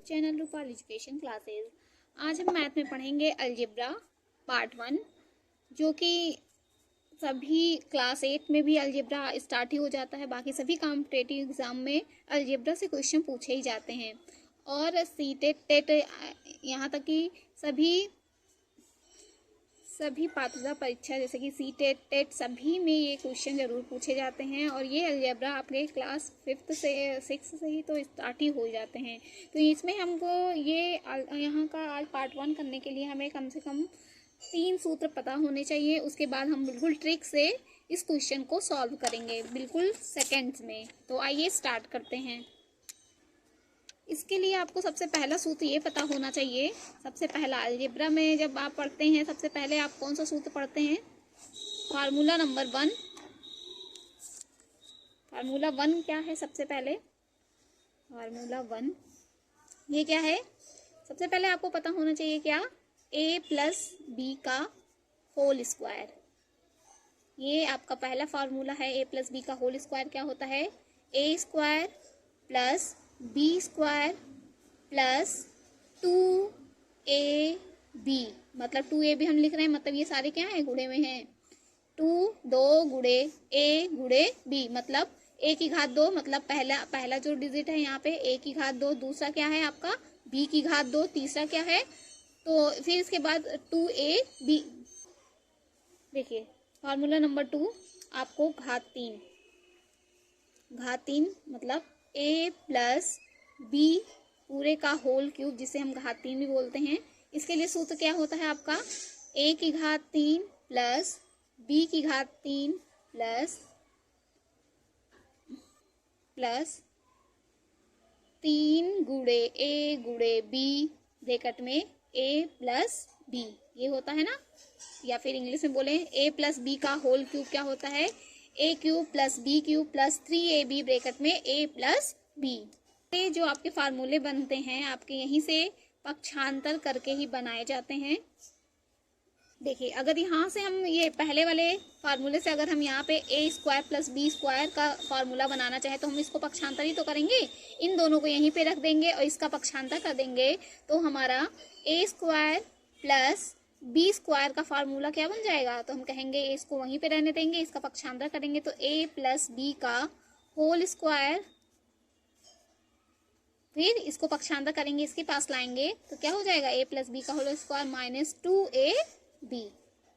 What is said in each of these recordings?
Channel Rupal education classes. आज हम math में पढ़ेंगे अलजेब्रा पार्ट 1, जो कि सभी क्लास 8 में भी अलजेब्रा स्टार्ट ही हो जाता है। बाकी सभी कॉम्पिटिटिव एग्जाम में अलजेब्रा से क्वेश्चन पूछे ही जाते हैं, और सीटेट टेट यहाँ तक कि सभी पात्रता परीक्षा जैसे कि सीटेट टेट सभी में ये क्वेश्चन जरूर पूछे जाते हैं। और ये अलजेब्रा आपके क्लास 5 से 6 से ही तो स्टार्ट ही हो जाते हैं। तो इसमें हमको ये यहाँ का आज पार्ट 1 करने के लिए हमें कम से कम 3 सूत्र पता होने चाहिए। उसके बाद हम बिल्कुल ट्रिक से इस क्वेश्चन को सॉल्व करेंगे, बिल्कुल सेकेंड्स में। तो आइए स्टार्ट करते हैं। इसके लिए आपको सबसे पहला सूत्र ये पता होना चाहिए। सबसे पहला अलजेब्रा में जब आप पढ़ते हैं, सबसे पहले आप कौन सा सूत्र पढ़ते हैं? Formula number 1। फार्मूला 1 क्या है? सबसे पहले फार्मूला 1 ये क्या है? सबसे पहले आपको पता होना चाहिए क्या? a प्लस बी का होल स्क्वायर। ये आपका पहला फार्मूला है। a प्लस बी का होल स्क्वायर क्या होता है? a square plus B square plus 2ab, मतलब 2ab हम लिख रहे हैं, मतलब ये सारे क्या है? गुणे में हैं। 2 गुणे a गुणे b, मतलब a की घात 2, मतलब पहला जो डिजिट है यहाँ पे a की घात 2, दूसरा क्या है आपका b की घात 2, तीसरा क्या है? तो फिर इसके बाद 2ab। देखिए फार्मूला नंबर 2 आपको घात 3 मतलब a प्लस बी पूरे का होल क्यूब, जिसे हम घात 3 भी बोलते हैं। इसके लिए सूत्र क्या होता है आपका? a की घात 3 प्लस b की घात 3 प्लस 3 गुणे a गुणे b ब्रैकेट में a प्लस b, ये होता है ना। या फिर इंग्लिश में बोले a प्लस बी का होल क्यूब क्या होता है? a cube plus b cube plus 3ab bracket में a प्लस b। ये जो आपके फार्मूले बनते हैं आपके यहीं से पक्षांतर करके ही बनाए जाते हैं। देखिए अगर यहाँ से हम ये पहले वाले फार्मूले से अगर हम यहाँ पे a square plus B square का फार्मूला बनाना चाहे तो हम इसको पक्षांतर ही तो करेंगे। इन दोनों को यहीं पे रख देंगे और इसका पक्षांतर कर देंगे, तो हमारा a square plus B square का फार्मूला क्या बन जाएगा? तो हम कहेंगे इसको वहीं पे रहने देंगे, इसका पक्षांतर करेंगे तो a प्लस बी का होल स्क्वायर, फिर इसको पक्षांतर करेंगे, इसके पास लाएंगे तो क्या हो जाएगा? a प्लस बी का होल स्क्वायर माइनस 2ab।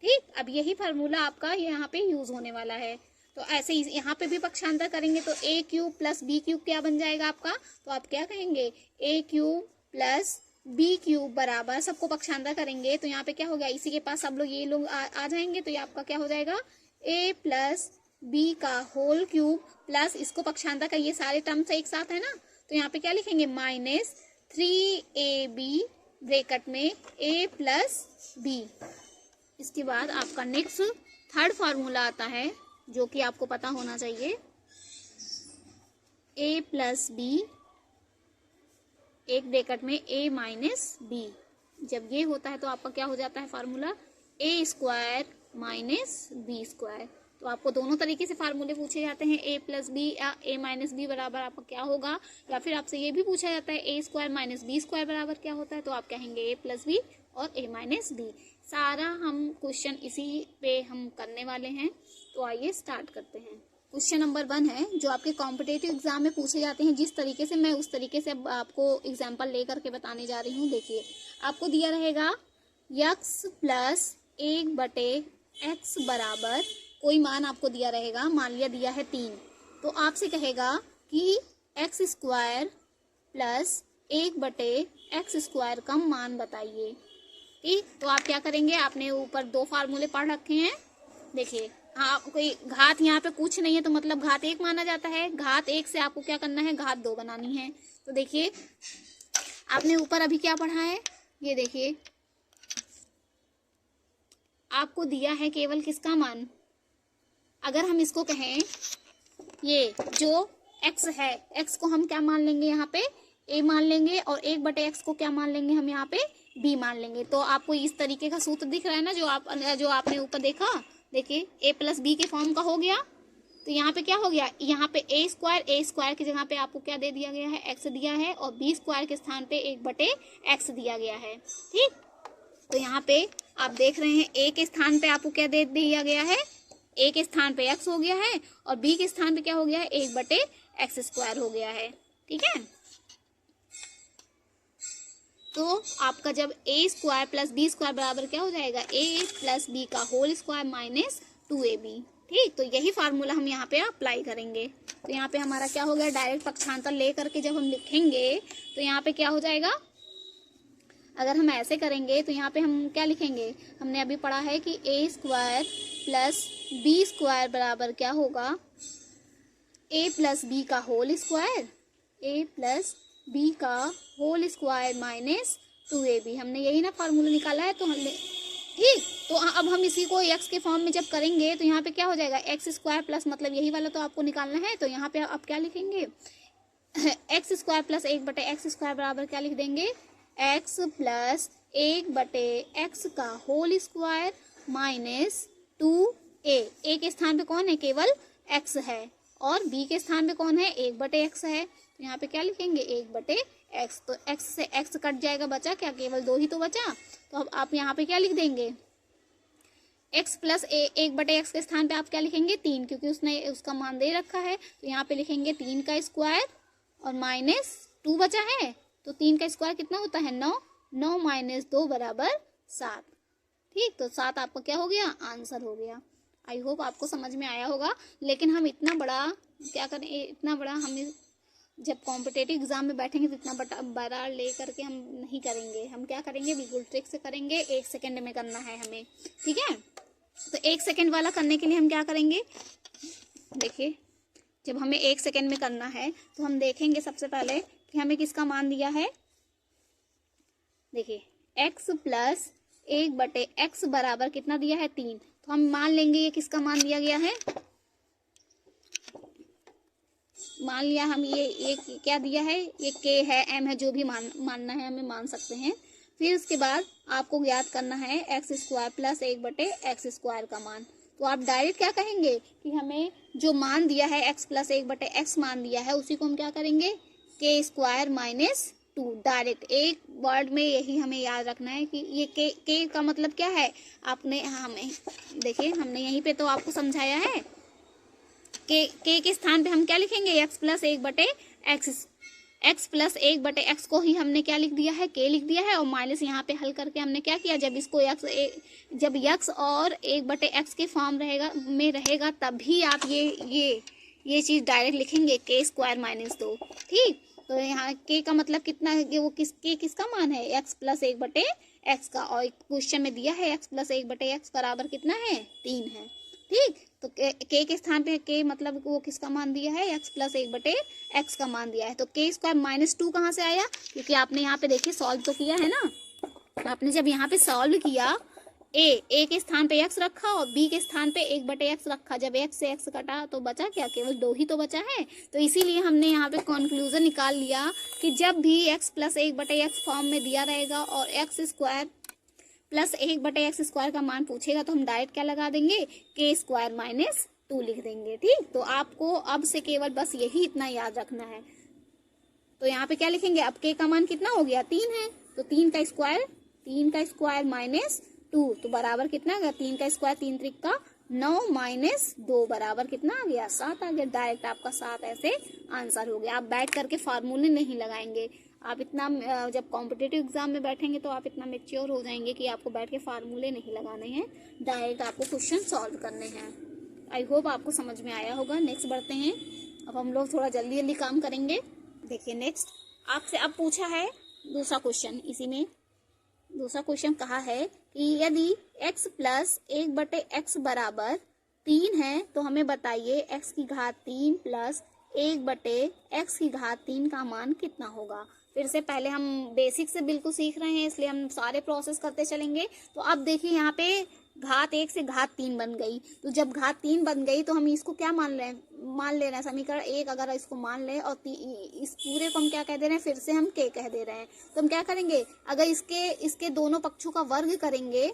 ठीक, अब यही फार्मूला आपका यहाँ पे यूज होने वाला है। तो ऐसे ही यहाँ पे भी पक्षांतर करेंगे तो a cube plus B cube क्या बन जाएगा आपका? तो आप क्या कहेंगे? a cube plus B cube बराबर, सबको पक्षांतर करेंगे तो यहाँ पे क्या हो गया? इसी के पास सब लोग ये लोग आ जाएंगे, तो ये आपका क्या हो जाएगा? a प्लस बी का होल क्यूब प्लस इसको पक्षांतर का, ये सारे टर्म्स एक साथ है ना, तो यहाँ पे क्या लिखेंगे? माइनस 3ab ब्रैकेट में a प्लस b। इसके बाद आपका नेक्स्ट थर्ड फार्मूला आता है जो कि आपको पता होना चाहिए। a प्लस बी एक ब्रैकेट में a माइनस b। जब ये होता है तो आपका क्या हो जाता है formula? a square minus B square. तो आपको दोनों तरीके से फार्मूले पूछे जाते हैं। a प्लस बी या a माइनस बी बराबर आपका क्या होगा? या फिर आपसे ये भी पूछा जाता है a square minus B square बराबर क्या होता है? तो आप कहेंगे a प्लस बी और a माइनस बी। सारा हम क्वेश्चन इसी पे हम करने वाले हैं। तो आइए स्टार्ट करते हैं। क्वेश्चन नंबर 1 है जो आपके कॉम्पिटेटिव एग्जाम में पूछे जाते हैं। जिस तरीके से मैं उस तरीके से आपको एग्जाम्पल लेकर के बताने जा रही हूँ। देखिए आपको दिया रहेगा x प्लस 1/x बराबर कोई मान आपको दिया रहेगा, मान लिया दिया है 3, तो आपसे कहेगा कि x square plus 1/x square का मान बताइए। ठीक, तो आप क्या करेंगे? आपने ऊपर 2 फार्मूले पढ़ रखे हैं। देखिए हाँ, कोई घात यहाँ पे कुछ नहीं है तो मतलब घात 1 माना जाता है। घात 1 से आपको क्या करना है? घात 2 बनानी है। तो देखिए आपने ऊपर अभी क्या पढ़ा है? ये देखिए आपको दिया है केवल किसका मान? अगर हम इसको कहें ये जो x है, x को हम क्या मान लेंगे? यहाँ पे a मान लेंगे, और 1/x को क्या मान लेंगे? हम यहाँ पे b मान लेंगे। तो आपको इस तरीके का सूत्र दिख रहा है ना, जो आपने ऊपर देखा। देखिए a प्लस बी के फॉर्म का हो गया। तो यहाँ पे क्या हो गया, यहाँ पे ए स्क्वायर की जगह पे आपको क्या दे दिया गया है, एक्स दिया है, और बी स्क्वायर के स्थान पे 1/x दिया गया है। ठीक, तो यहाँ पे आप देख रहे हैं ए के स्थान पे आपको क्या दे दिया गया है, ए के स्थान पे x हो गया है, और बी के स्थान पे क्या हो गया है, 1/x² हो गया है। ठीक है, तो आपका जब a² + b² बराबर क्या हो जाएगा, a + b का होल स्क्वायर माइनस 2ab। ठीक, तो यही फार्मूला हम यहाँ पे अप्लाई करेंगे। तो यहाँ पे हमारा क्या हो गया, डायरेक्ट पक्षांतर ले करके जब हम लिखेंगे तो यहाँ पे क्या हो जाएगा, अगर हम ऐसे करेंगे तो यहाँ पे हम क्या लिखेंगे, हमने अभी पढ़ा है कि a² + b² बराबर क्या होगा, a + b का होल स्क्वायर, a + b का होल स्क्वायर माइनस 2ab। हमने यही ना फार्मूला निकाला है, तो हमने ठीक, तो अब हम इसी को x के फॉर्म में जब करेंगे तो यहाँ पे क्या हो जाएगा, x² प्लस मतलब यही वाला तो आपको निकालना है, तो यहाँ पे आप क्या लिखेंगे, x² + 1/x² बराबर क्या लिख देंगे, x + 1/x का whole square minus 2a। a के स्थान पे कौन है, केवल x है, और b के स्थान पे कौन है, 1/x है। तो यहाँ पे क्या लिखेंगे, 1/x, तो x से x कट जाएगा, बचा क्या, केवल 2 ही तो बचा। तो अब आप यहाँ पे क्या लिख देंगे, x + 1/x के स्थान पे आप क्या लिखेंगे, 3, क्योंकि उसने उसका मान दे रखा है। तो यहाँ पे लिखेंगे 3 का स्क्वायर और माइनस 2 बचा है, तो 3 का स्क्वायर कितना होता है, 9, 9 - 2 = 7। ठीक, तो 7 आपका क्या हो गया, आंसर हो गया। आई होप आपको समझ में आया होगा। लेकिन हम इतना बड़ा क्या करें, इतना बड़ा हम जब कॉम्पिटेटिव एग्जाम में बैठेंगे तो इतना बड़ा ले करके हम नहीं करेंगे। हम क्या करेंगे, बिल्कुल ट्रिक से करेंगे, 1 सेकेंड में करना है हमें। ठीक है, तो 1 सेकेंड वाला करने के लिए हम क्या करेंगे, देखिए जब हमें 1 सेकेंड में करना है तो हम देखेंगे सबसे पहले कि हमें किसका मान दिया है। देखिए x + 1/x बराबर कितना दिया है, 3। तो हम मान लेंगे ये किसका मान दिया गया है, मान लिया हम ये क्या दिया है, ये k है, m है, जो भी मानना है हमें मान सकते हैं। फिर उसके बाद आपको ज्ञात करना है x² + 1/x² का मान। तो आप डायरेक्ट क्या कहेंगे कि हमें जो मान दिया है x + 1/x मान दिया है, उसी को हम क्या करेंगे, k² - 2। डायरेक्ट एक वर्ड में यही हमें याद रखना है कि ये k का मतलब क्या है, आपने हमें देखिए हमने यहीं पे तो आपको समझाया है। k के स्थान पे हम क्या लिखेंगे, x + 1/x, x + 1/x को ही हमने क्या लिख दिया है, k लिख दिया है, और माइनस यहाँ पे हल करके हमने क्या किया, जब इसको जब x और 1/x के फॉर्म रहेगा तभी आप ये चीज़ डायरेक्ट लिखेंगे, k² - 2। ठीक, तो यहाँ k का मतलब कितना है, वो किसका मान है, x + 1/x का, और क्वेश्चन में दिया है x + 1/x बराबर कितना है, 3 है। ठीक, तो k के स्थान पे k मतलब वो किसका मान दिया है, x + 1/x का मान दिया है। तो k² - 2 कहाँ से आया, क्योंकि आपने यहाँ पे देखिए सॉल्व तो किया है ना। आपने जब यहाँ पे सॉल्व किया, a के स्थान पे x रखा और b के स्थान पे 1/x रखा, जब x से x कटा तो बचा क्या, केवल 2 ही तो बचा है। तो इसीलिए हमने यहाँ पे कंक्लूजन निकाल लिया कि जब भी x + 1/x फॉर्म में दिया रहेगा और x² + 1/x² का मान पूछेगा तो हम डायरेक्ट क्या लगा देंगे, k² - 2 लिख देंगे। ठीक, तो आपको अब से केवल बस यही इतना याद रखना है। तो यहाँ पे क्या लिखेंगे, अब k का मान कितना हो गया, 3 है, तो 3 का स्क्वायर - 2, तो बराबर कितना आ गया, 3 का स्क्वायर 3 × 3 = 9 - 2 बराबर कितना आ गया, 7 आ गया। डायरेक्ट आपका 7 ऐसे आंसर हो गया। आप बैठ करके फार्मूले नहीं लगाएंगे। आप इतना जब कॉम्पिटिटिव एग्जाम में बैठेंगे तो आप इतना मेच्योर हो जाएंगे कि आपको बैठ के फार्मूले नहीं लगाने हैं, डायरेक्ट आपको क्वेश्चन सॉल्व करने हैं। आई होप आपको समझ में आया होगा। नेक्स्ट बढ़ते हैं। अब हम लोग थोड़ा जल्दी जल्दी काम करेंगे। देखिए नेक्स्ट आपसे अब पूछा है दूसरा क्वेश्चन। इसी में दूसरा क्वेश्चन कहा है कि यदि x + 1/x बराबर 3 है तो हमें बताइए x की घात 3 + 1/x की घात 3 का मान कितना होगा। फिर से पहले हम बेसिक से बिल्कुल सीख रहे हैं, इसलिए हम सारे प्रोसेस करते चलेंगे। तो अब देखिए यहाँ पे घात 1 से घात 3 बन गई। तो जब घात 3 बन गई तो हम इसको क्या मान लेना है, समीकरण 1 अगर इसको मान लें और इस पूरे को हम क्या कह दे रहे हैं, फिर से हम k कह दे रहे हैं। तो हम क्या करेंगे, अगर इसके दोनों पक्षों का वर्ग करेंगे,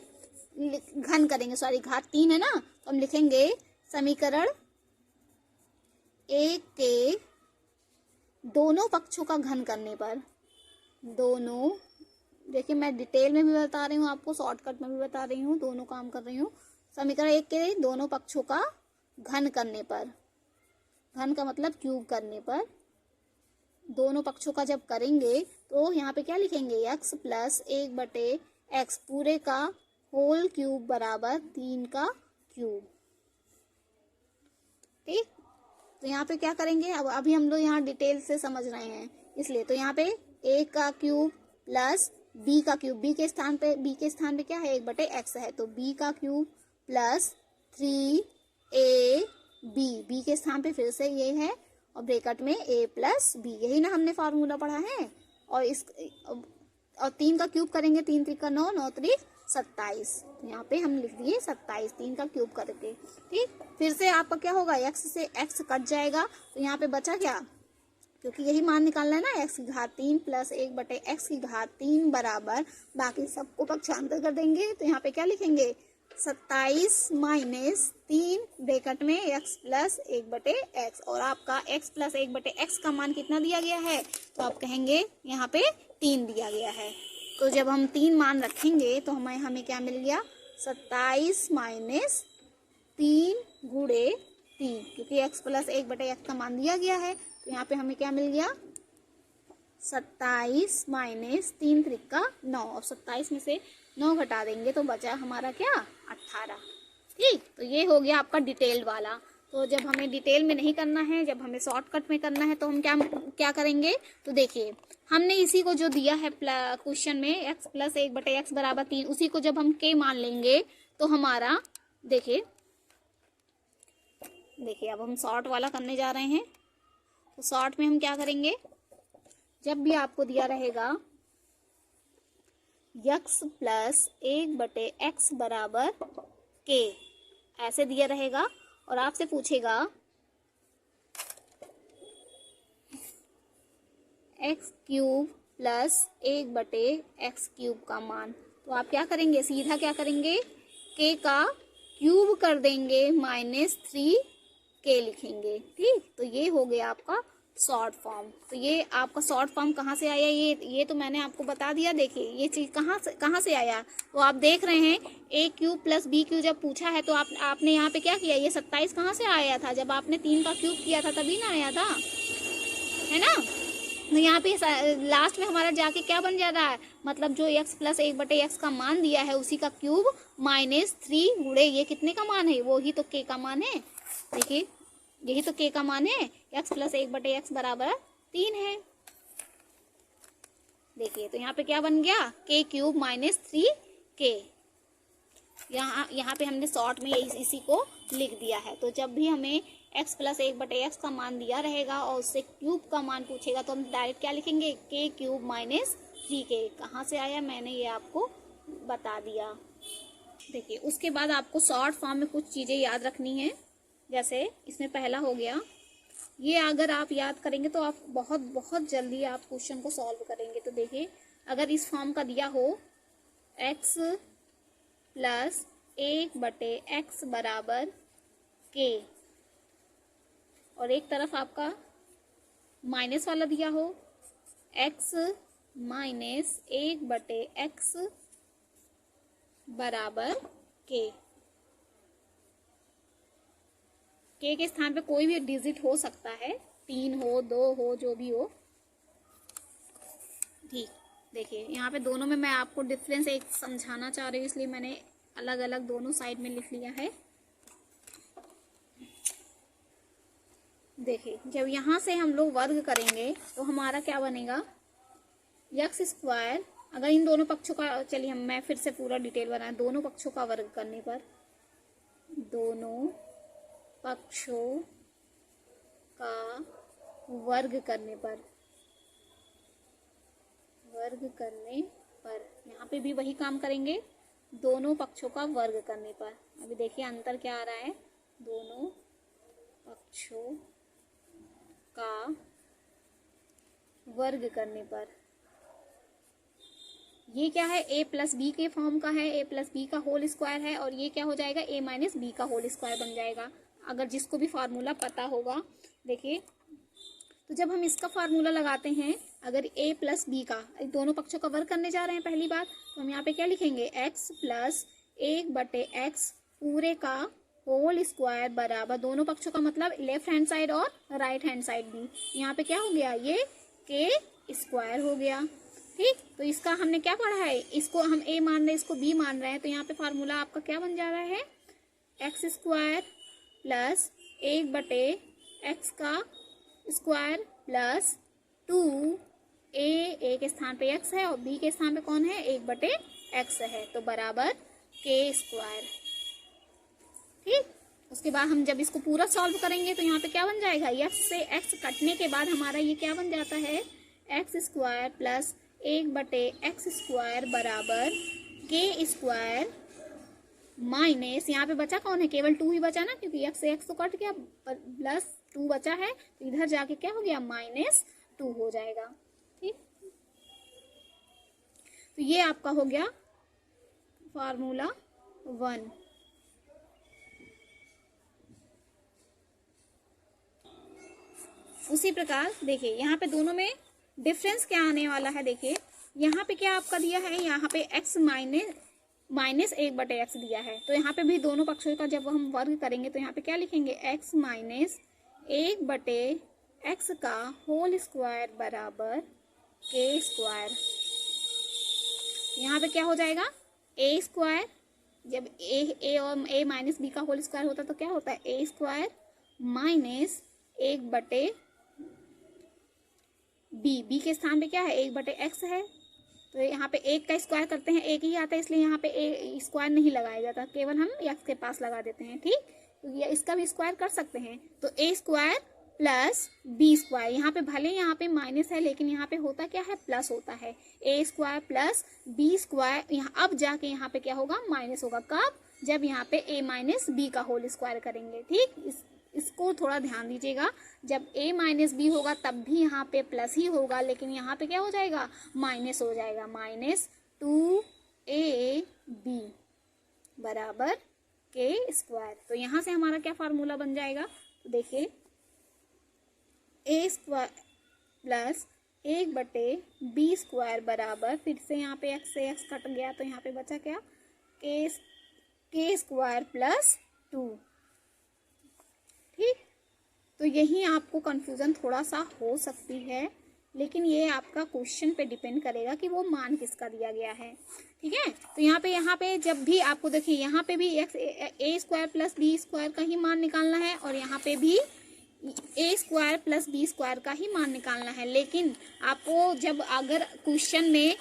घन करेंगे, सॉरी घात 3 है ना, तो हम लिखेंगे समीकरण एक के दोनों पक्षों का घन करने पर, दोनों, देखिए मैं डिटेल में भी बता रही हूँ आपको, शॉर्टकट में भी बता रही हूँ, दोनों काम कर रही हूँ। समीकरण एक के दोनों पक्षों का घन करने पर, घन का मतलब क्यूब करने पर, दोनों पक्षों का जब करेंगे तो यहाँ पे क्या लिखेंगे, x प्लस 1/x पूरे का होल क्यूब बराबर 3 का क्यूब। ठीक, तो यहाँ पे क्या करेंगे, अब अभी हम लोग यहाँ डिटेल से समझ रहे हैं इसलिए, तो यहाँ पे a का क्यूब प्लस b का क्यूब, b के स्थान पे क्या है, 1/x है, तो b का क्यूब प्लस 3ab, b के स्थान पे फिर से ये है और ब्रैकेट में a प्लस b, यही ना हमने फार्मूला पढ़ा है। और 3 का क्यूब करेंगे, 3 3 का 9, 9 3 27, तो यहाँ पे हम लिख दिए 27, 3 का क्यूब करके। ठीक, फिर से आपका क्या होगा, x से x कट जाएगा, तो यहाँ पे बचा क्या, क्योंकि यही मान निकालना है ना, x की घात 3 प्लस 1/x की घात 3 बराबर, बाकी सबको पक्षांतर कर देंगे, तो यहाँ पे क्या लिखेंगे, 27 माइनस 3 ब्रैकेट में x प्लस 1/x, और आपका x प्लस 1/x का मान कितना दिया गया है, तो आप कहेंगे यहाँ पे 3 दिया गया है। तो जब हम 3 मान रखेंगे तो हमें क्या मिल गया, 27 माइनस 3 गुणे 3, क्योंकि x प्लस 1/x का मान दिया गया है, तो यहाँ पे हमें क्या मिल गया, 27 माइनस 3 त्रिका 9, और 27 में से 9 घटा देंगे तो बचा हमारा क्या, 18। ठीक, तो ये हो गया आपका डिटेल वाला। तो जब हमें डिटेल में नहीं करना है, जब हमें शॉर्टकट में करना है, तो हम क्या करेंगे, तो देखिए हमने इसी को जो दिया है क्वेश्चन में, x प्लस 1/x बराबर 3, उसी को जब हम k मान लेंगे तो हमारा, देखिए अब हम शॉर्ट वाला करने जा रहे हैं। तो शॉर्ट में हम क्या करेंगे, जब भी आपको दिया रहेगा x प्लस 1/x बराबर k, ऐसे दिया रहेगा, और आपसे पूछेगा x cube plus 1/x cube का मान, तो आप क्या करेंगे, सीधा क्या करेंगे, k का क्यूब कर देंगे माइनस 3k लिखेंगे। ठीक, तो ये हो गया आपका शॉर्ट फॉर्म। तो ये आपका शॉर्ट फॉर्म कहाँ से आया, ये तो मैंने आपको बता दिया। देखिए ये चीज़ कहाँ से आया, तो आप देख रहे हैं a cube plus b cube जब पूछा है तो आपने यहाँ पे क्या किया, ये 27 कहाँ से आया था, जब आपने 3 का क्यूब किया था तभी ना आया था, है ना। तो यहाँ पे लास्ट में हमारा जाके क्या बन जा रहा है, मतलब जो x प्लस 1/x का मान दिया है उसी का क्यूब माइनस 3 गुणे ये कितने का मान है, वो ही तो k का मान है। देखिए यही तो k का मान है, x प्लस 1/x बराबर 3 है। देखिए तो यहाँ पे क्या बन गया, k क्यूब माइनस 3k, यहाँ पे हमने शॉर्ट में इसी को लिख दिया है। तो जब भी हमें x प्लस 1/x का मान दिया रहेगा और उससे क्यूब का मान पूछेगा तो हम डायरेक्ट क्या लिखेंगे, k क्यूब माइनस 3k। कहाँ से आया मैंने ये आपको बता दिया। देखिए उसके बाद आपको शॉर्ट फॉर्म में कुछ चीज़ें याद रखनी है, जैसे इसमें पहला हो गया, ये अगर आप याद करेंगे तो आप बहुत जल्दी आप क्वेश्चन को सॉल्व करेंगे। तो देखिए अगर इस फॉर्म का दिया हो x प्लस 1/x बराबर k, और एक तरफ आपका माइनस वाला दिया हो x माइनस 1/x बराबर k, k के स्थान पे कोई भी डिजिट हो सकता है, 3 हो 2 हो जो भी हो। ठीक, देखिए यहाँ पे दोनों में मैं आपको डिफरेंस एक समझाना चाह रही हूँ, इसलिए मैंने अलग अलग दोनों साइड में लिख लिया है। देखिए जब यहाँ से हम लोग वर्ग करेंगे तो हमारा क्या बनेगा, x स्क्वायर, अगर इन दोनों पक्षों का, चलिए मैं फिर से पूरा डिटेल बनाया, दोनों पक्षों का वर्ग करने पर, दोनों पक्षों का वर्ग करने पर, यहाँ पे भी वही काम करेंगे, दोनों पक्षों का वर्ग करने पर। अभी देखिए अंतर क्या आ रहा है, दोनों पक्षों का वर्ग करने पर, ये क्या है, a प्लस बी के फॉर्म का है, a प्लस बी का होल स्क्वायर है, और ये क्या हो जाएगा, a माइनस बी का होल स्क्वायर बन जाएगा। अगर जिसको भी फार्मूला पता होगा। देखिए, तो जब हम इसका फार्मूला लगाते हैं, अगर a प्लस बी का, दोनों पक्षों का वर्ग करने जा रहे हैं पहली बात, तो हम यहाँ पे क्या लिखेंगे, x प्लस 1/x पूरे का होल स्क्वायर बराबर, दोनों पक्षों का मतलब लेफ्ट हैंड साइड और राइट हैंड साइड भी, यहाँ पे क्या हो गया, ये k स्क्वायर हो गया। ठीक, तो इसका हमने क्या पढ़ा है, इसको हम a मान रहे हैं, इसको b मान रहे हैं, तो यहाँ पे फार्मूला आपका क्या बन जा रहा है, x स्क्वायर प्लस 1/x का स्क्वायर प्लस 2a के स्थान पे x है और b के स्थान पे कौन है, 1/x है, तो बराबर k स्क्वायर। ठीक, उसके बाद हम जब इसको पूरा सॉल्व करेंगे तो यहाँ पे क्या बन जाएगा, x से x कटने के बाद हमारा ये क्या बन जाता है, x square plus 1/x square बराबर k स्क्वायर माइनस, यहाँ पे बचा कौन है, केवल 2 ही बचा ना, क्योंकि x से x तो कट गया, प्लस 2 बचा है, तो इधर जाके क्या हो गया, -2 हो जाएगा। ठीक, तो ये आपका हो गया फार्मूला 1। उसी प्रकार देखिए यहाँ पे दोनों में डिफरेंस क्या आने वाला है। देखिए यहाँ पे क्या आपका दिया है, यहाँ पे x माइनस 1/x दिया है, तो यहाँ पे भी दोनों पक्षों का जब हम वर्ग करेंगे तो यहाँ पे क्या लिखेंगे, x माइनस 1/x का होल स्क्वायर बराबर k स्क्वायर। यहाँ पे क्या हो जाएगा, a स्क्वायर, जब a और a माइनस b का होल स्क्वायर होता है तो क्या होता है, a square minus 1/b, b के स्थान पे क्या है, 1/x है, तो यहाँ पे 1 का स्क्वायर करते हैं, 1 ही आता है, इसलिए यहाँ पे a स्क्वायर नहीं लगाया जाता, केवल हम x के पास लगा देते हैं। ठीक, तो इसका भी स्क्वायर कर सकते हैं, तो a square plus b square, यहाँ पे भले यहाँ पे माइनस है लेकिन यहाँ पे होता क्या है, प्लस होता है, a square plus b square, यहाँ अब जाके यहाँ पे क्या होगा, माइनस होगा, कब, जब यहाँ पे a माइनस b का होल स्क्वायर करेंगे। ठीक, इसको थोड़ा ध्यान दीजिएगा, जब a माइनस बी होगा तब भी यहाँ पे प्लस ही होगा, लेकिन यहाँ पे क्या हो जाएगा, माइनस हो जाएगा, -2ab बराबर k स्क्वायर। तो यहाँ से हमारा क्या फार्मूला बन जाएगा, तो देखिए a square plus 1/b square बराबर, फिर से यहाँ पे x से x कट गया तो यहाँ पे बचा क्या, k स्क्वायर प्लस 2। ठीक, तो यही आपको कंफ्यूजन थोड़ा सा हो सकती है, लेकिन ये आपका क्वेश्चन पे डिपेंड करेगा कि वो मान किसका दिया गया है। ठीक है, तो यहाँ पे जब भी आपको देखिए, यहाँ पे भी a square plus b square का ही मान निकालना है और यहाँ पे भी a square plus b square का ही मान निकालना है, लेकिन आपको जब अगर क्वेश्चन में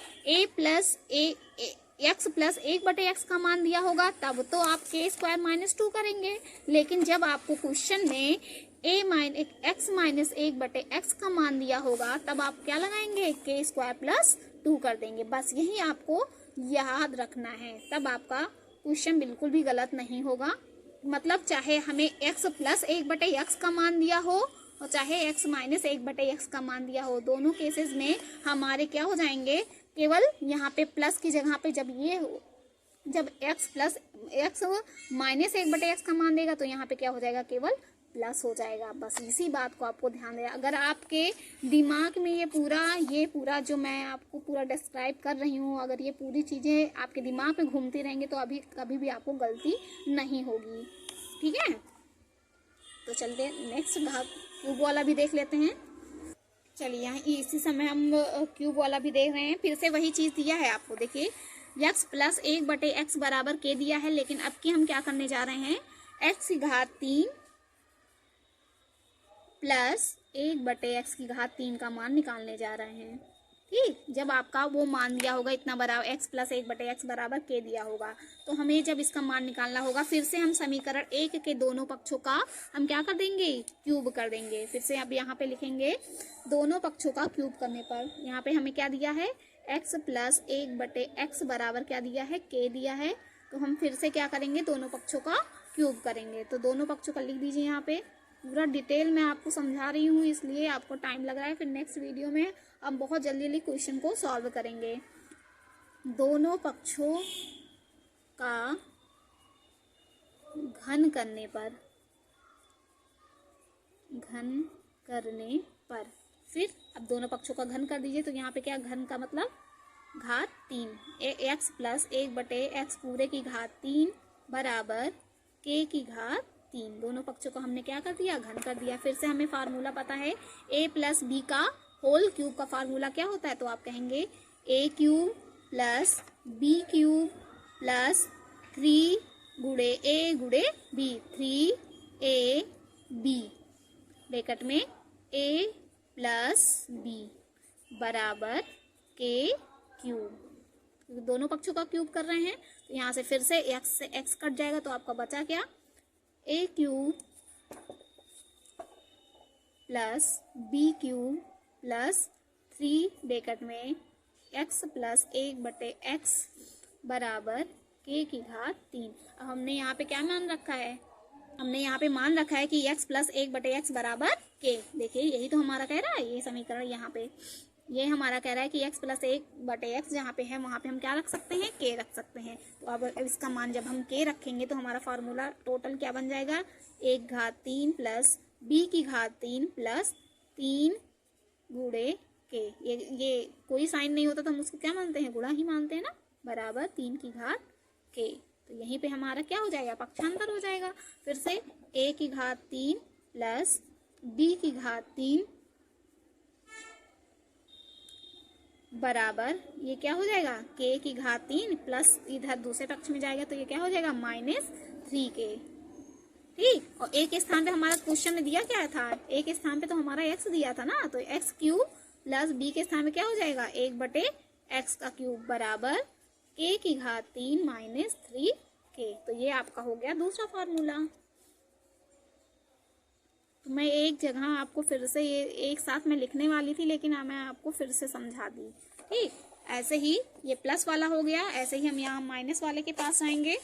x प्लस 1/x का मान दिया होगा तब तो आप k स्क्वायर -2 करेंगे, लेकिन जब आपको क्वेश्चन में x माइनस 1/x का मान दिया होगा तब आप क्या लगाएंगे, k स्क्वायर प्लस 2 कर देंगे। बस यही आपको याद रखना है, तब आपका क्वेश्चन बिल्कुल भी गलत नहीं होगा। मतलब चाहे हमें x प्लस 1/x का मान दिया हो और चाहे x माइनस 1/x का मान दिया हो, दोनों केसेस में हमारे क्या हो जाएंगे, केवल यहाँ पे प्लस की जगह पे जब x माइनस 1/x का मान देगा तो यहाँ पे क्या हो जाएगा, केवल प्लस हो जाएगा। बस इसी बात को आपको ध्यान देना। अगर आपके दिमाग में ये पूरा जो मैं आपको पूरा डिस्क्राइब कर रही हूँ, अगर ये पूरी चीज़ें आपके दिमाग में घूमती रहेंगी तो अभी कभी भी आपको गलती नहीं होगी। ठीक है, तो चलते नेक्स्ट भाग क्यूब वाला भी देख लेते हैं। चलिए यहाँ इसी समय हम क्यूब वाला भी देख रहे हैं। फिर से वही चीज़ दिया है आपको, देखिए x प्लस 1/x बराबर k दिया है, लेकिन अब की हम क्या करने जा रहे हैं, x की घात 3 प्लस 1/x की घात 3 का मान निकालने जा रहे हैं। ठीक, जब आपका वो मान दिया होगा इतना बराबर x प्लस 1/x बराबर k दिया होगा, तो हमें जब इसका मान निकालना होगा, फिर से हम समीकरण 1 के दोनों पक्षों का हम क्या कर देंगे, क्यूब कर देंगे। फिर से अब यहाँ पे लिखेंगे दोनों पक्षों का क्यूब करने पर, यहाँ पे हमें क्या दिया है, x प्लस 1/x बराबर क्या दिया है, k दिया है, तो हम फिर से क्या करेंगे, दोनों पक्षों का क्यूब करेंगे। तो दोनों पक्षों का लिख दीजिए, यहाँ पे पूरा डिटेल में आपको समझा रही हूँ इसलिए आपको टाइम लग रहा है। फिर नेक्स्ट वीडियो में हम बहुत जल्दी क्वेश्चन को सॉल्व करेंगे। दोनों पक्षों का घन करने पर घन करने पर। फिर अब दोनों पक्षों का घन कर दीजिए, तो यहाँ पे क्या घन का मतलब घात 3, x प्लस 1/x पूरे की घात 3 बराबर k की घात 3। दोनों पक्षों को हमने क्या कर दिया, घन कर दिया। फिर से हमें फार्मूला पता है a प्लस बी का होल क्यूब का फार्मूला क्या होता है, तो आप कहेंगे a cube plus b cube plus 3 गुणे a गुणे b, 3ab ब्रैकेट में a प्लस b बराबर k क्यूब। दोनों पक्षों का क्यूब कर रहे हैं, तो यहाँ से फिर से x से x कट जाएगा, तो आपका बचा क्या, a cube plus b cube plus 3 bracket में x प्लस 1/x बराबर k की घात 3। अब हमने यहाँ पे क्या मान रखा है, हमने यहाँ पे मान रखा है कि x प्लस 1/x बराबर k। देखिए यही तो हमारा कह रहा है, ये समीकरण यहाँ पे ये हमारा कह रहा है कि x प्लस 1/x जहाँ पे है वहाँ पे हम क्या रख सकते हैं, k रख सकते हैं। तो अब इसका मान जब हम k रखेंगे तो हमारा फार्मूला टोटल क्या बन जाएगा, 1 घात 3 प्लस b की घात 3 प्लस 3 गुणे k। ये कोई साइन नहीं होता तो हम उसको क्या मानते हैं, गुणा ही मानते हैं ना, बराबर 3 की घात k। तो यहीं पे हमारा क्या हो जाएगा, पक्षांतर हो जाएगा। फिर से a की घात 3 प्लस b की घात 3 बराबर ये क्या हो जाएगा, k की घात 3 प्लस इधर दूसरे पक्ष में जाएगा तो ये क्या हो जाएगा, -3k। ठीक, और a के स्थान पे हमारा क्वेश्चन में दिया क्या था, a के स्थान पे तो हमारा x दिया था ना, तो x क्यूब प्लस b के स्थान में क्या हो जाएगा, 1/x का क्यूब बराबर k की घात 3 -3k। तो ये आपका हो गया दूसरा फार्मूला। तो मैं एक जगह आपको फिर से ये एक साथ में लिखने वाली थी, लेकिन मैं आपको फिर से समझा दी। ठीक, ऐसे ही ये प्लस वाला हो गया, ऐसे ही हम यहाँ माइनस वाले के पास आएंगे,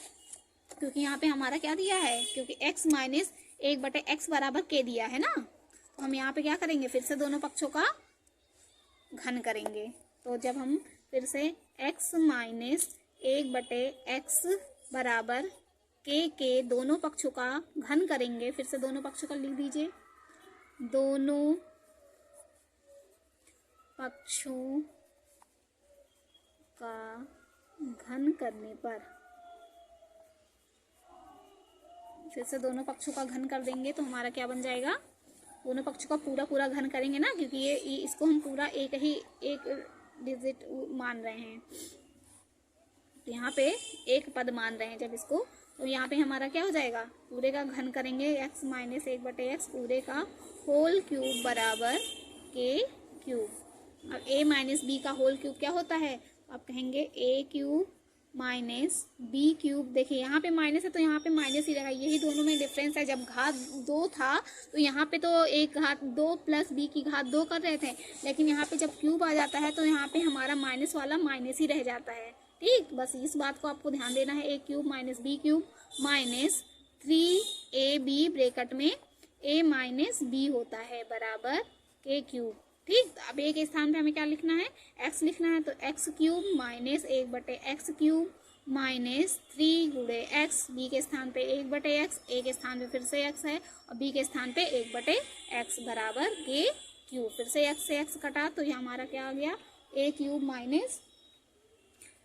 क्योंकि यहाँ पे हमारा क्या दिया है, क्योंकि x माइनस 1/x बराबर k दिया है ना, तो हम यहाँ पे क्या करेंगे, फिर से दोनों पक्षों का घन करेंगे। तो जब हम फिर से x माइनस 1/x बराबर के दोनों पक्षों का घन करेंगे, फिर से दोनों पक्षों का लिख दीजिए, दोनों पक्षों का घन करने पर, फिर से दोनों पक्षों का घन कर देंगे तो हमारा क्या बन जाएगा, दोनों पक्षों का पूरा घन करेंगे ना, क्योंकि ये इसको हम पूरा एक डिजिट मान रहे हैं, तो यहाँ पे एक पद मान रहे हैं जब इसको, तो यहाँ पे हमारा क्या हो जाएगा, पूरे का घन करेंगे, x माइनस 1/x पूरे का होल क्यूब बराबर k क्यूब। अब a माइनस b का होल क्यूब क्या होता है, आप कहेंगे a cube minus b cube. देखिए यहाँ पे माइनस है तो यहाँ पे माइनस ही रहेगा, यही दोनों में डिफरेंस है। जब घात 2 था तो यहाँ पे तो एक घात 2 प्लस b की घात 2 कर रहे थे, लेकिन यहाँ पे जब क्यूब आ जाता है तो यहाँ पे हमारा माइनस वाला माइनस ही रह जाता है। ठीक, बस इस बात को आपको ध्यान देना है, a cube minus b cube minus 3ab bracket में a माइनस b होता है बराबर k क्यूब। ठीक, अब a के स्थान पे हमें क्या लिखना है, x लिखना है, तो x cube minus 1/x cube minus 3 गुणे x, b के स्थान पे 1/x, a के स्थान पे फिर से x है और b के स्थान पे 1/x बराबर k क्यूब। फिर से x से x कटा तो ये हमारा क्या आ गया, a cube minus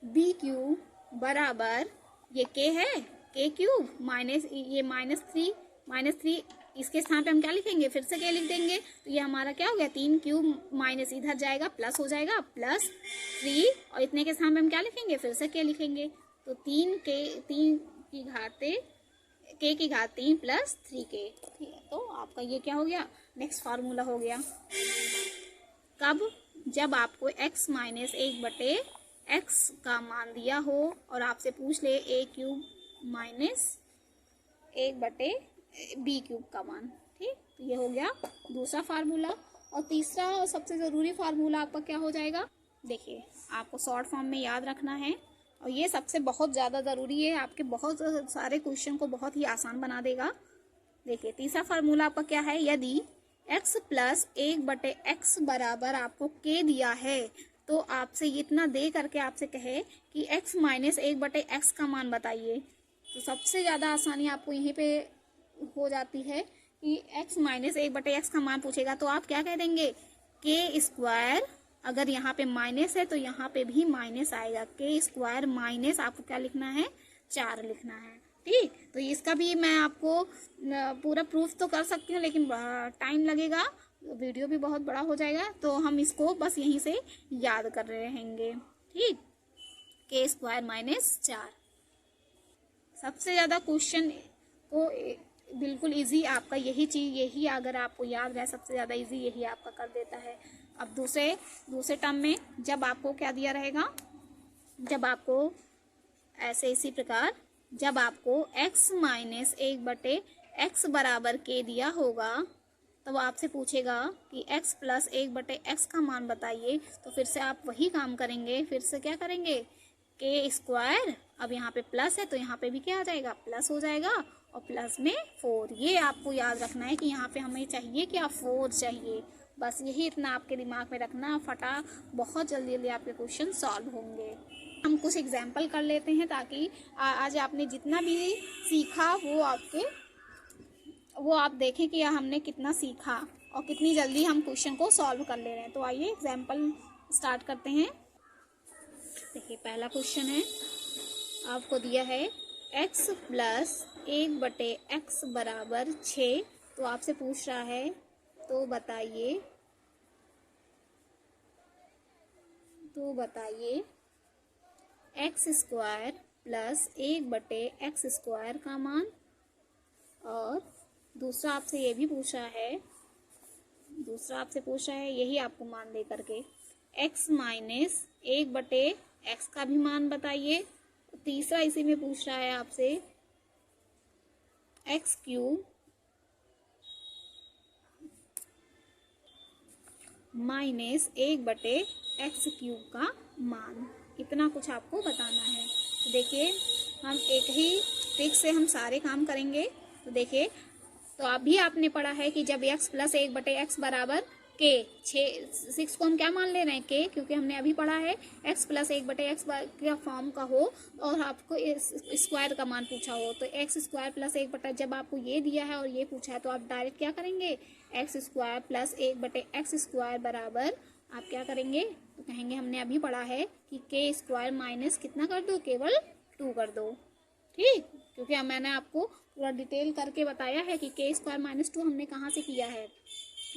b cube बराबर ये k है, k क्यूब माइनस ये -3 इसके स्थान पे हम क्या लिखेंगे, फिर से k लिख देंगे, तो ये हमारा क्या हो गया, 3 क्यूब माइनस इधर जाएगा प्लस हो जाएगा प्लस 3, और इतने के स्थान पे हम क्या लिखेंगे, फिर से k लिखेंगे, तो 3 की घात 3 प्लस 3k। ठीक है, तो आपका ये क्या हो गया, नेक्स्ट फार्मूला हो गया। कब, जब आपको x माइनस 1/x का मान दिया हो और आपसे पूछ ले a cube minus 1/b cube का मान। ठीक, तो ये हो गया दूसरा फार्मूला। और तीसरा और सबसे ज़रूरी फार्मूला आपका क्या हो जाएगा, देखिए आपको शॉर्ट फॉर्म में याद रखना है, और ये सबसे बहुत ज़्यादा ज़रूरी है, आपके बहुत सारे क्वेश्चन को बहुत ही आसान बना देगा। देखिए तीसरा फार्मूला आपका क्या है, यदि x प्लस 1/x बराबर आपको k दिया है, तो आपसे इतना दे करके आपसे कहे कि x माइनस 1/x का मान बताइए, तो सबसे ज़्यादा आसानी आपको यहीं पे हो जाती है कि x माइनस 1/x का मान पूछेगा तो आप क्या कह देंगे, के स्क्वायर, अगर यहाँ पे माइनस है तो यहाँ पे भी माइनस आएगा, के स्क्वायर माइनस आपको क्या लिखना है, 4 लिखना है। ठीक, तो इसका भी मैं आपको पूरा प्रूफ तो कर सकती हूँ, लेकिन टाइम लगेगा, वीडियो भी बहुत बड़ा हो जाएगा, तो हम इसको बस यहीं से याद कर रहे रहेंगे। ठीक, के स्क्वायर माइनस 4। सबसे ज़्यादा क्वेश्चन को बिल्कुल इजी आपका यही चीज़, यही अगर आपको याद रहे, सबसे ज़्यादा इजी यही आपका कर देता है। अब दूसरे टर्म में जब आपको क्या दिया रहेगा, जब आपको ऐसे इसी प्रकार जब आपको x माइनस 1/x बराबर के दिया होगा, तब आपसे पूछेगा कि x प्लस 1/x का मान बताइए, तो फिर से आप वही काम करेंगे, फिर से क्या करेंगे, के स्क्वायर, अब यहाँ पे प्लस है तो यहाँ पे भी क्या आ जाएगा, प्लस हो जाएगा, और प्लस में 4। ये आपको याद रखना है कि यहाँ पे हमें चाहिए क्या, 4 चाहिए, बस यही इतना आपके दिमाग में रखना, फटा बहुत जल्दी जल्दी आपके क्वेश्चन सॉल्व होंगे। हम कुछ एग्जाम्पल कर लेते हैं ताकि आज आपने जितना भी सीखा वो आप देखें कि हमने कितना सीखा और कितनी जल्दी हम क्वेश्चन को सॉल्व कर ले रहे हैं। तो आइए एग्जाम्पल स्टार्ट करते हैं। देखिए पहला क्वेश्चन है, आपको दिया है x प्लस 1/x बराबर 6, तो आपसे पूछ रहा है तो बताइए x square plus 1/x square का मान, और दूसरा आपसे ये भी पूछा है, यही आपको मान दे करके x माइनस 1/x का भी मान बताइए। तीसरा इसी में पूछ रहा है आपसे x cube minus 1/x cube का मान, इतना कुछ आपको बताना है। तो देखिए हम एक ही ट्रिक से हम सारे काम करेंगे। तो देखिए, तो अभी आपने पढ़ा है कि जब x प्लस 1/x बराबर के, 6 को हम क्या मान ले रहे हैं, के, क्योंकि हमने अभी पढ़ा है x प्लस 1/x का फॉर्म का हो और आपको स्क्वायर का मान पूछा हो, तो x स्क्वायर प्लस 1/, जब आपको ये दिया है और ये पूछा है तो आप डायरेक्ट क्या करेंगे, x square plus 1/x square बराबर आप क्या करेंगे, तो कहेंगे हमने अभी पढ़ा है कि के स्क्वायर माइनस कितना कर दो, केवल 2 कर दो। ठीक, क्योंकि मैंने आपको पूरा डिटेल करके बताया है कि के स्क्वायर माइनस 2 हमने कहाँ से किया है,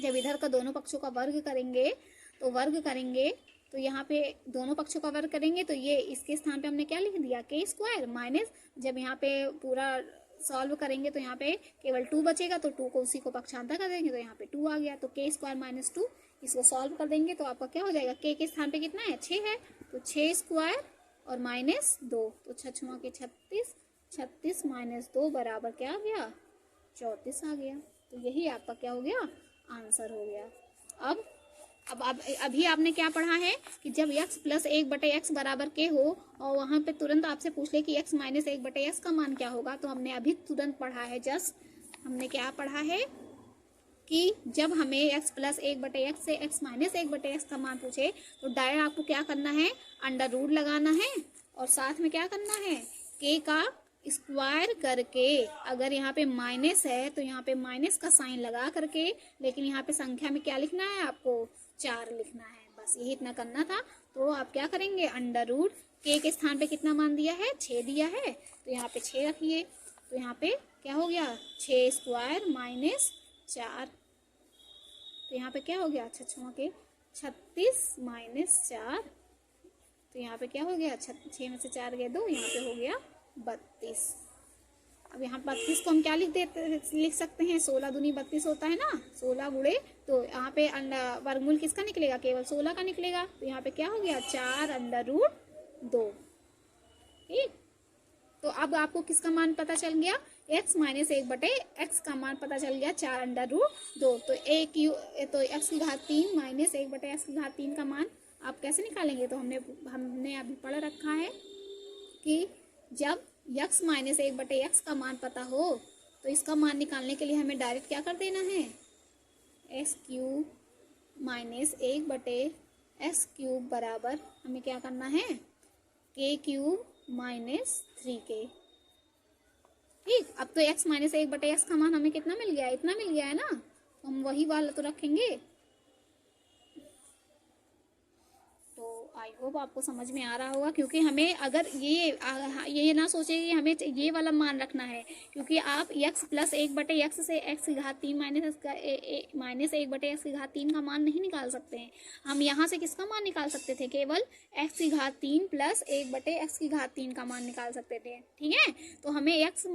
जब इधर का दोनों पक्षों का वर्ग करेंगे तो यहाँ पे दोनों पक्षों का वर्ग करेंगे तो ये इसके स्थान पे हमने क्या लिख दिया, के स्क्वायर माइनस, जब यहाँ पे पूरा सॉल्व करेंगे तो यहाँ पे केवल 2 बचेगा, तो 2 को उसी को पक्षांतर कर देंगे तो यहाँ पे 2 आ गया, तो के स्क्वायर माइनस 2, इसको सॉल्व कर देंगे तो आपका क्या हो जाएगा, के स्थान पे कितना है, 6 है, तो 6 स्क्वायर और माइनस 2, तो 6 के 36, 36 माइनस 2 बराबर क्या आ गया, 34 आ गया। तो यही आपका क्या हो गया, आंसर हो गया। अब अभी आपने क्या पढ़ा है कि जब x प्लस 1/x बराबर के हो और वहाँ पे तुरंत आपसे पूछ ले कि x माइनस 1/x का मान क्या होगा, तो हमने अभी तुरंत पढ़ा है, जस्ट हमने क्या पढ़ा है कि जब हमें x प्लस 1/x से x माइनस 1/x का मान पूछे तो डायरेक्ट आपको क्या करना है, अंडर रूट लगाना है और साथ में क्या करना है, k का स्क्वायर करके, अगर यहाँ पे माइनस है तो यहाँ पे माइनस का साइन लगा करके, लेकिन यहाँ पे संख्या में क्या लिखना है, आपको 4 लिखना है, बस यही इतना करना था। तो आप क्या करेंगे, अंडर रूट के स्थान पे कितना मान दिया है, 6 दिया है, तो यहाँ पे 6 रखिए, तो यहाँ पे क्या हो गया, 6 स्क्वायर माइनस 4, तो यहाँ पे क्या हो गया, 6 के 36 माइनस 4, तो यहाँ पे क्या हो गया, 6 में से 4 गए 2, यहाँ पे हो गया 32। अब यहाँ 32 को हम क्या लिख सकते हैं, 16 दूनी 32 होता है ना, 16 गुणे, तो यहाँ पे वर्गमूल किसका निकलेगा, केवल 16 का निकलेगा, तो यहाँ पे क्या हो गया, 4 अंडर रूट 2। ठीक, तो अब आपको किसका मान पता चल गया, x माइनस 1/x का मान पता चल गया, 4 अंडर रूट 2, तो x की घात 3 माइनस 1/x की घात 3 का मान आप कैसे निकालेंगे, तो हमने अभी पढ़ रखा है कि जब x माइनस 1/x का मान पता हो तो इसका मान निकालने के लिए हमें डायरेक्ट क्या कर देना है, x cube minus 1/x cube बराबर हमें क्या करना है, k क्यूब माइनस 3k, ठीक, अब तो x माइनस 1/x का मान हमें कितना मिल गया, इतना मिल गया है ना, तो हम वही वाला तो रखेंगे। आई होप आपको समझ में आ रहा होगा, क्योंकि हमें अगर ये ना सोचे कि हमें ये वाला मान रखना है, क्योंकि आप x प्लस 1/x से x की घात 3 माइनस 1/x की घात 3 का मान नहीं निकाल सकते हैं। हम यहाँ से किसका मान निकाल सकते थे, केवल x की घात 3 प्लस 1/x की घात 3 का मान निकाल सकते थे। ठीक है, तो हमें x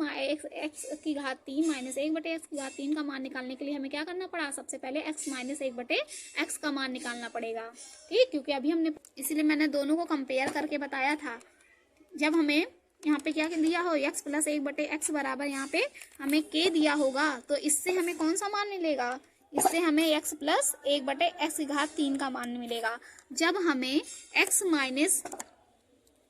की घात 3 माइनस 1/x की घात 3 का मान निकालने के लिए हमें क्या करना पड़ा, सबसे पहले x माइनस 1/x का मान निकालना पड़ेगा। ठीक, क्योंकि अभी हमने, इसलिए मैंने दोनों को कंपेयर करके बताया था। जब हमें यहाँ पे क्या दिया हो, x प्लस 1/x बराबर यहाँ पे हमें k दिया होगा, तो इससे हमें कौन सा मान मिलेगा, इससे हमें x प्लस 1/x की घात 3 का मान मिलेगा। जब हमें x माइनस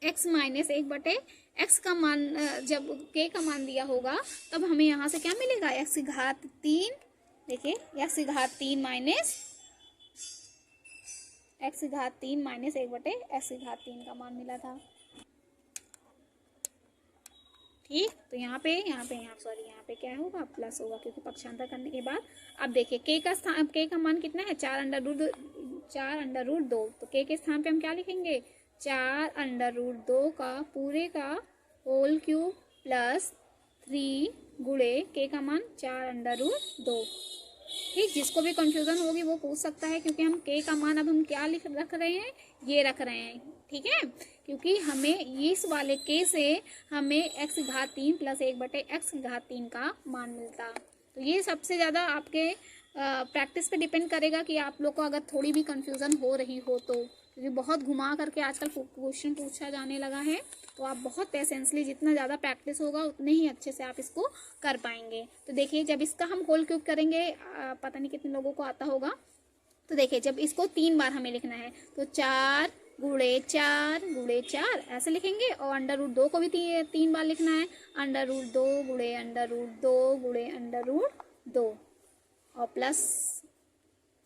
1/x का मान, जब k का मान दिया होगा, तब हमें यहाँ से क्या मिलेगा, x की घात 3, देखिए x की घात 3 माइनस x की घात 3 माइनस 1/x की घात 3 का मान मिला था। ठीक, तो यहाँ पे क्या होगा, प्लस होगा, क्योंकि पक्षांतर करने के बाद अब देखिए k का मान कितना है, 4√2, तो k के स्थान पे हम क्या लिखेंगे, 4√2 का पूरे का होल क्यूब प्लस 3 गुणे k का मान 4√2। ठीक, जिसको भी कंफ्यूजन होगी वो पूछ सकता है, क्योंकि हम k का मान अब हम क्या रख रहे हैं, ये रख रहे हैं। ठीक है, क्योंकि हमें इस वाले k से हमें x की घात 3 प्लस 1/x की घात 3 का मान मिलता। तो ये सबसे ज़्यादा आपके प्रैक्टिस पे डिपेंड करेगा कि आप लोग को अगर थोड़ी भी कंफ्यूजन हो रही हो तो, क्योंकि बहुत घुमा करके आजकल क्वेश्चन पूछा जाने लगा है, तो आप बहुत पेशेंसली, जितना ज़्यादा प्रैक्टिस होगा उतने ही अच्छे से आप इसको कर पाएंगे। तो देखिए, जब इसका हम होल क्यूब करेंगे, पता नहीं कितने लोगों को आता होगा, तो देखिए जब इसको 3 बार हमें लिखना है तो 4 गुणे 4 ऐसे लिखेंगे, और √2 को भी 3 बार लिखना है, √2 गुणे √2 गुणे √2, और प्लस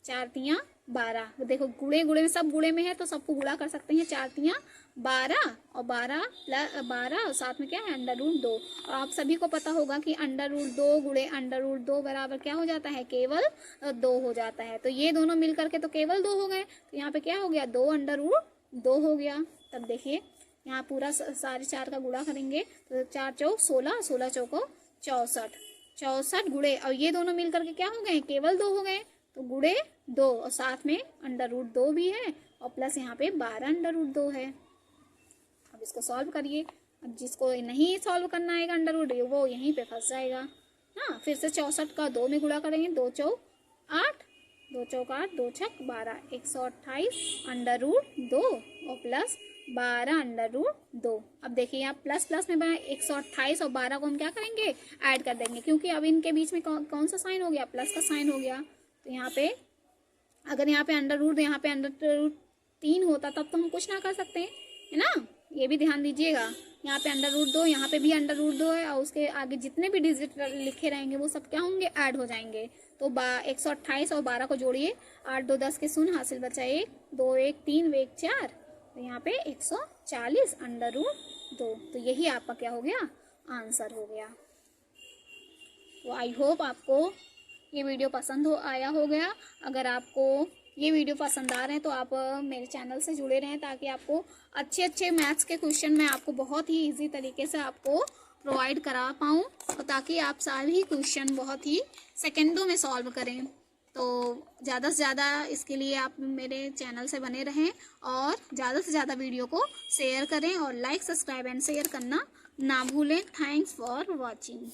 4 तियाँ 12। देखो गुणे में सब गुणे में है, तो सबको गुणा कर सकते हैं, 4 तियाँ 12 और 12 प्लस 12 और साथ में क्या है, √2। और आप सभी को पता होगा कि √2 गुणे √2 बराबर क्या हो जाता है, केवल 2 हो जाता है। तो ये दोनों मिल करके तो केवल 2 हो गए, तो यहाँ पे क्या हो गया, 2 हो गया। तब देखिए यहाँ पूरा सारे 4 का गुणा करेंगे, तो 4 चौक 16, 16 चौको 64 गुणे, और ये दोनों मिल करके क्या हो गए, केवल 2 हो गए, तो गुणे 2 और साथ में √2 भी है, और प्लस यहाँ पे 12 √2 है। अब इसको सॉल्व करिए। अब जिसको नहीं सॉल्व करना आएगा √2, वो यहीं पे फंस जाएगा। हाँ, फिर से 64 का 2 में गुणा करेंगे, 2 चौक 8, 2 चौक 8, 2 छक 12, 128 √2 और प्लस 12 √2। अब देखिए यहाँ प्लस में बना 128 और 12 को हम क्या करेंगे, ऐड कर देंगे, क्योंकि अब इनके बीच में कौन सा साइन हो गया, प्लस का साइन हो गया। तो यहाँ पे अगर यहाँ पे यहाँ पे √3 होता तब तो हम कुछ ना कर सकते हैं, है ना, ये भी ध्यान दीजिएगा। यहाँ पे √2, यहाँ पे भी √2 है, और उसके आगे जितने भी डिजिट लिखे रहेंगे वो सब क्या होंगे, ऐड हो जाएंगे। तो 128 और 12 को जोड़िए, 8 2 10 के शून्य, हासिल बचा 1, 2 1 3 1 4, तो यहाँ पे 140 √2। तो यही आपका क्या हो गया, आंसर हो गया। तो आई होप आपको ये वीडियो पसंद आया हो गया। अगर आपको ये वीडियो पसंद आ रहे हैं तो आप मेरे चैनल से जुड़े रहें, ताकि आपको अच्छे मैथ्स के क्वेश्चन मैं आपको बहुत ही इजी तरीके से आपको प्रोवाइड करा पाऊँ, और ताकि आप सभी क्वेश्चन बहुत ही सेकंडों में सॉल्व करें। तो ज़्यादा से ज़्यादा इसके लिए आप मेरे चैनल से बने रहें, और ज़्यादा से ज़्यादा वीडियो को शेयर करें, और लाइक सब्सक्राइब एंड शेयर करना ना भूलें। Thanks for watching.